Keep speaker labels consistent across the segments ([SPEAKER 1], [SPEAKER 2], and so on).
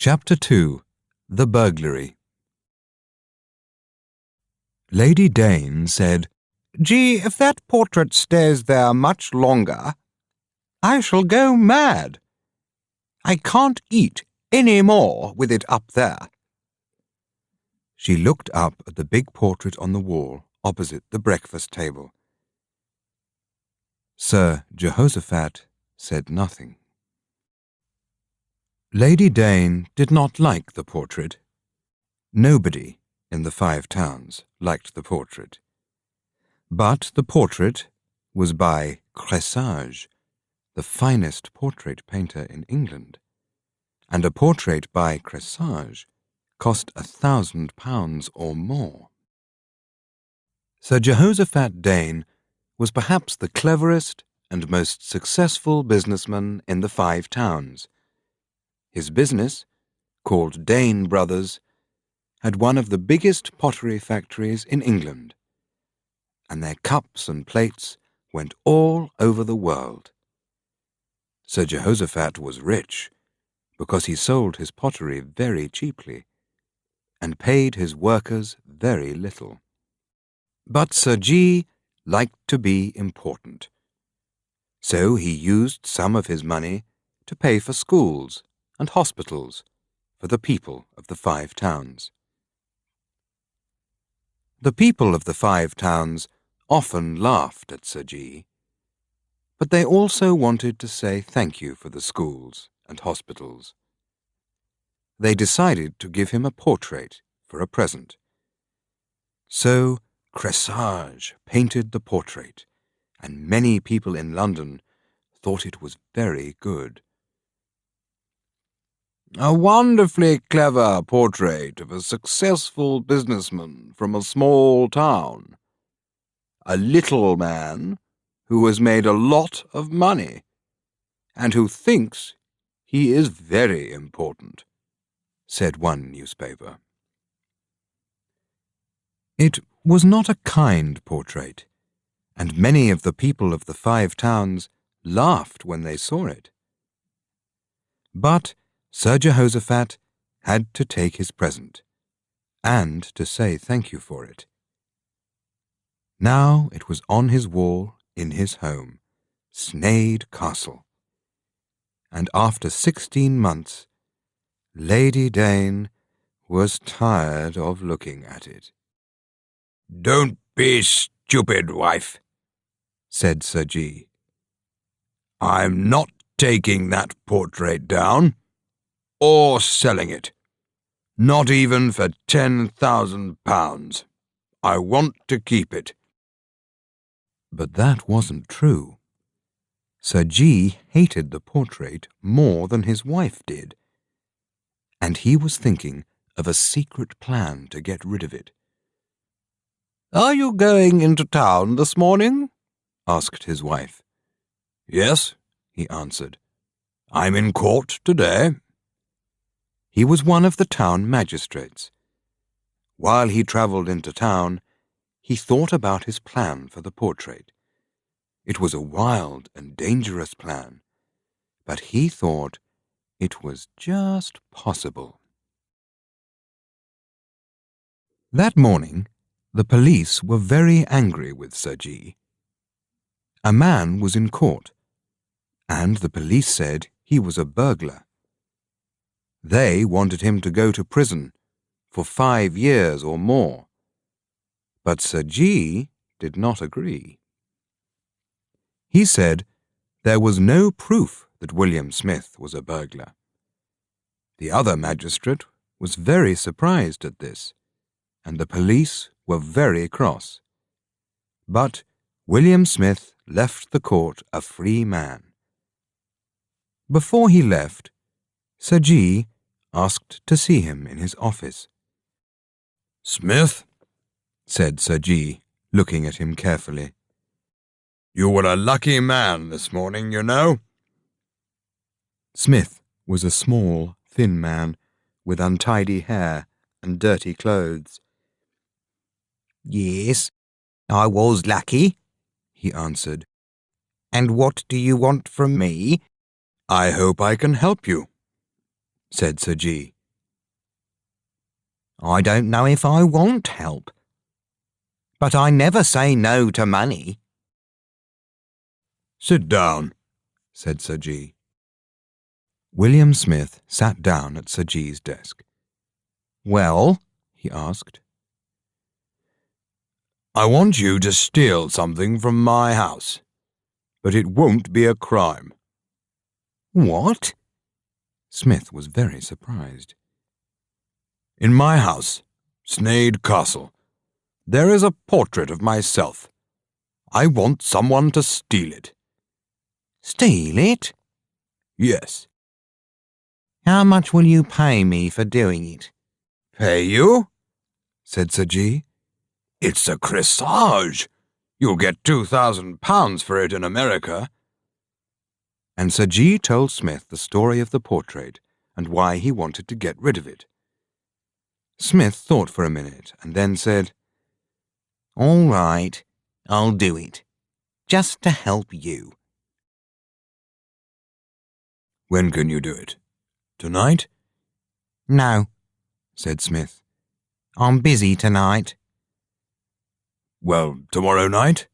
[SPEAKER 1] Chapter 2. The Burglary. Lady Dane said,
[SPEAKER 2] "Gee, if that portrait stays there much longer, I shall go mad. I can't eat any more with it up there."
[SPEAKER 1] She looked up at the big portrait on the wall opposite the breakfast table. Sir Jehoshaphat said nothing. Lady Dane did not like the portrait. Nobody in the Five Towns liked the portrait. But the portrait was by Cressage, the finest portrait painter in England, and a portrait by Cressage cost £1,000 or more. Sir Jehoshaphat Dane was perhaps the cleverest and most successful businessman in the Five Towns. His business, called Dane Brothers, had one of the biggest pottery factories in England, and their cups and plates went all over the world. Sir Jehoshaphat was rich because he sold his pottery very cheaply and paid his workers very little. But Sir G liked to be important, so he used some of his money to pay for schools and hospitals for the people of the Five Towns. The people of the Five Towns often laughed at Sir G, but they also wanted to say thank you for the schools and hospitals. They decided to give him a portrait for a present. So Cressage painted the portrait, and many people in London thought it was very good.
[SPEAKER 2] "A wonderfully clever portrait of a successful businessman from a small town. A little man who has made a lot of money, and who thinks he is very important," said one newspaper.
[SPEAKER 1] It was not a kind portrait, and many of the people of the Five Towns laughed when they saw it. But Sir Jehoshaphat had to take his present, and to say thank you for it. Now it was on his wall in his home, Sneyd Castle, and after 16 months, Lady Dane was tired of looking at it.
[SPEAKER 2] "Don't be stupid, wife,"
[SPEAKER 1] said Sir G.
[SPEAKER 2] "I'm not taking that portrait down, or selling it. Not even for £10,000. I want to keep it."
[SPEAKER 1] But that wasn't true. Sir G hated the portrait more than his wife did, and he was thinking of a secret plan to get rid of it.
[SPEAKER 2] "Are you going into town this morning?" asked his wife. "Yes," he answered. "I'm in court today."
[SPEAKER 1] He was one of the town magistrates. While he travelled into town, he thought about his plan for the portrait. It was a wild and dangerous plan, but he thought it was just possible. That morning, the police were very angry with Sir G. A man was in court, and the police said he was a burglar. They wanted him to go to prison for 5 years or more, but Sir G did not agree. He said there was no proof that William Smith was a burglar. The other magistrate was very surprised at this, and the police were very cross. But William Smith left the court a free man. Before he left, Sir G asked to see him in his office.
[SPEAKER 2] "Smith,"
[SPEAKER 1] said Sir G, looking at him carefully,
[SPEAKER 2] "you were a lucky man this morning, you know."
[SPEAKER 1] Smith was a small, thin man with untidy hair and dirty clothes.
[SPEAKER 3] "Yes, I was lucky," he answered. "And what do you want from me?"
[SPEAKER 2] "I hope I can help you."
[SPEAKER 1] said Sir G.
[SPEAKER 3] I don't know if I want help, but I never say no to money.
[SPEAKER 2] Sit down, said Sir G.
[SPEAKER 1] William Smith sat down at Sir G's desk.
[SPEAKER 3] Well,
[SPEAKER 1] he asked.
[SPEAKER 2] I want you to steal something from my house, but it won't be a crime.
[SPEAKER 3] what?
[SPEAKER 1] Smith was very surprised.
[SPEAKER 2] In my house, Sneyd Castle, there is a portrait of myself. I want someone to steal it.
[SPEAKER 3] Steal it?
[SPEAKER 2] Yes.
[SPEAKER 3] How much will you pay me for doing it?
[SPEAKER 2] Pay you?
[SPEAKER 1] Said Sir G.
[SPEAKER 2] It's a Cresage. You'll get £2,000 for it in America.
[SPEAKER 1] And Sir G. told Smith the story of the portrait and why he wanted to get rid of it. Smith thought for a minute and then said,
[SPEAKER 3] All right, I'll do it, just to help you.
[SPEAKER 2] When can you do it? Tonight?
[SPEAKER 3] No,
[SPEAKER 1] said Smith.
[SPEAKER 3] I'm busy tonight.
[SPEAKER 2] Well, tomorrow night?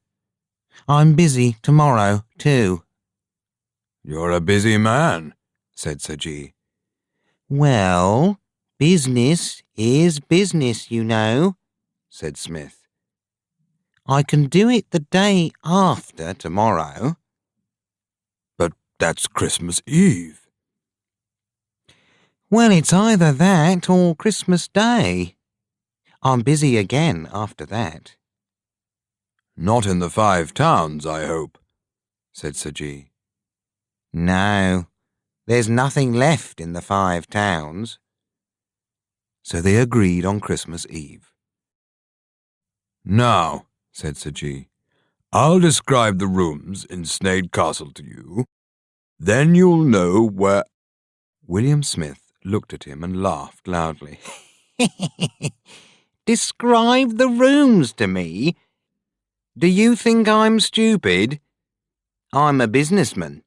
[SPEAKER 3] I'm busy tomorrow, too.
[SPEAKER 2] You're a busy man,
[SPEAKER 1] said Sir G.
[SPEAKER 3] Well, business is business, you know,
[SPEAKER 1] said Smith.
[SPEAKER 3] I can do it the day after tomorrow.
[SPEAKER 2] But that's Christmas Eve.
[SPEAKER 3] Well, it's either that or Christmas Day. I'm busy again after that.
[SPEAKER 2] Not in the Five Towns, I hope, said Sir G.
[SPEAKER 3] No, there's nothing left in the Five Towns.
[SPEAKER 1] So they agreed on Christmas Eve.
[SPEAKER 2] Now, said Sir G, I'll describe the rooms in Sneyd Castle to you. Then you'll know where...
[SPEAKER 1] William Smith looked at him and laughed loudly.
[SPEAKER 3] Describe the rooms to me? Do you think I'm stupid? I'm a businessman.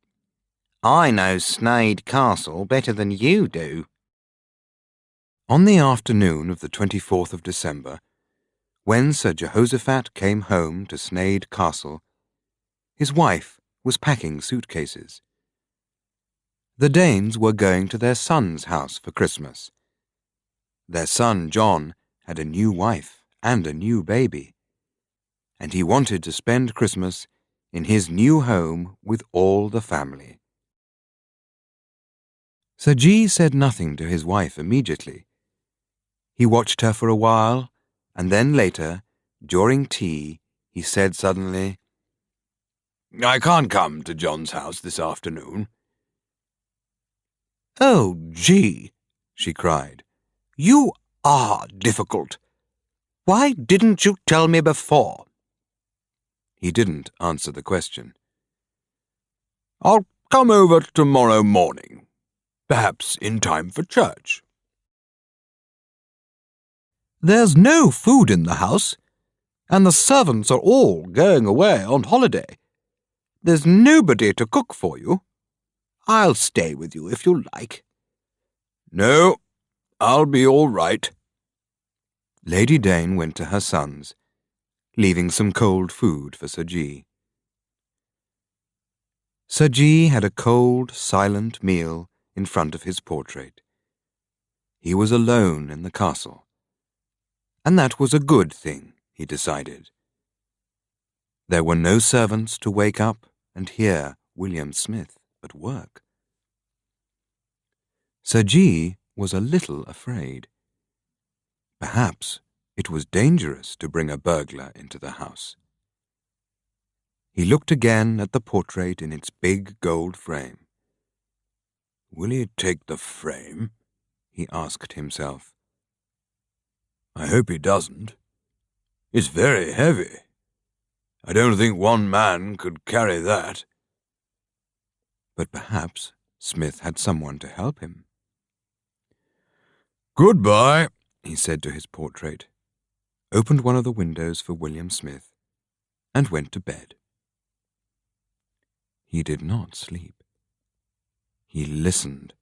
[SPEAKER 3] I know Sneyd Castle better than you do.
[SPEAKER 1] On the afternoon of the 24th of December, when Sir Jehoshaphat came home to Sneyd Castle, his wife was packing suitcases. The Danes were going to their son's house for Christmas. Their son John had a new wife and a new baby, and he wanted to spend Christmas in his new home with all the family. Sir G. said nothing to his wife immediately. He watched her for a while, and then later, during tea, he said suddenly,
[SPEAKER 2] I can't come to John's house this afternoon.
[SPEAKER 1] "Oh, G," she cried, "you are difficult. Why didn't you tell me before?" He didn't answer the question.
[SPEAKER 2] I'll come over tomorrow morning, perhaps in time for church.
[SPEAKER 1] "There's no food in the house, and the servants are all going away on holiday. There's nobody to cook for you. I'll stay with you if you like."
[SPEAKER 2] No, I'll be all right.
[SPEAKER 1] Lady Dane went to her sons, leaving some cold food for Sir G. Sir G. had a cold, silent meal in front of his portrait. He was alone in the castle, and that was a good thing, he decided. There were no servants to wake up and hear William Smith at work. Sir G. was a little afraid. Perhaps it was dangerous to bring a burglar into the house. He looked again at the portrait in its big gold frame.
[SPEAKER 2] Will he take the frame?
[SPEAKER 1] He asked himself.
[SPEAKER 2] I hope he doesn't. It's very heavy. I don't think one man could carry that.
[SPEAKER 1] But perhaps Smith had someone to help him.
[SPEAKER 2] Goodbye,
[SPEAKER 1] he said to his portrait, opened one of the windows for William Smith, and went to bed. He did not sleep. He listened.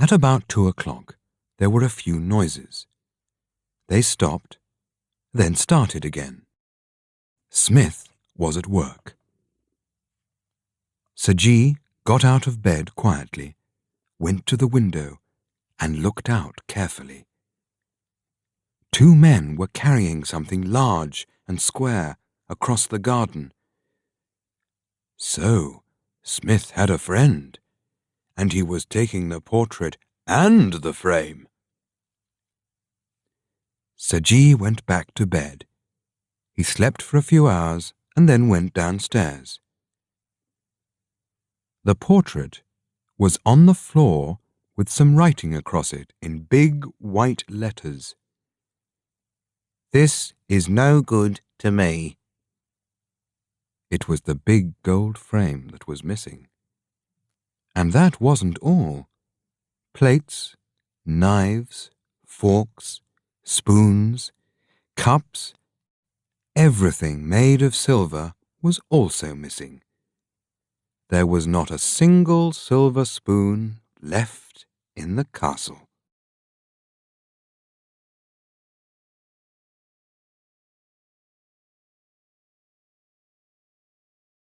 [SPEAKER 1] At about 2 o'clock, there were a few noises. They stopped, then started again. Smith was at work. Sajid got out of bed quietly, went to the window, and looked out carefully. 2 men were carrying something large and square across the garden. So, Smith had a friend, and he was taking the portrait and the frame. Sajid went back to bed. He slept for a few hours and then went downstairs. The portrait was on the floor with some writing across it in big white letters.
[SPEAKER 3] This is no good to me.
[SPEAKER 1] It was the big gold frame that was missing. And that wasn't all. Plates, knives, forks, spoons, cups, everything made of silver was also missing. There was not a single silver spoon left in the castle.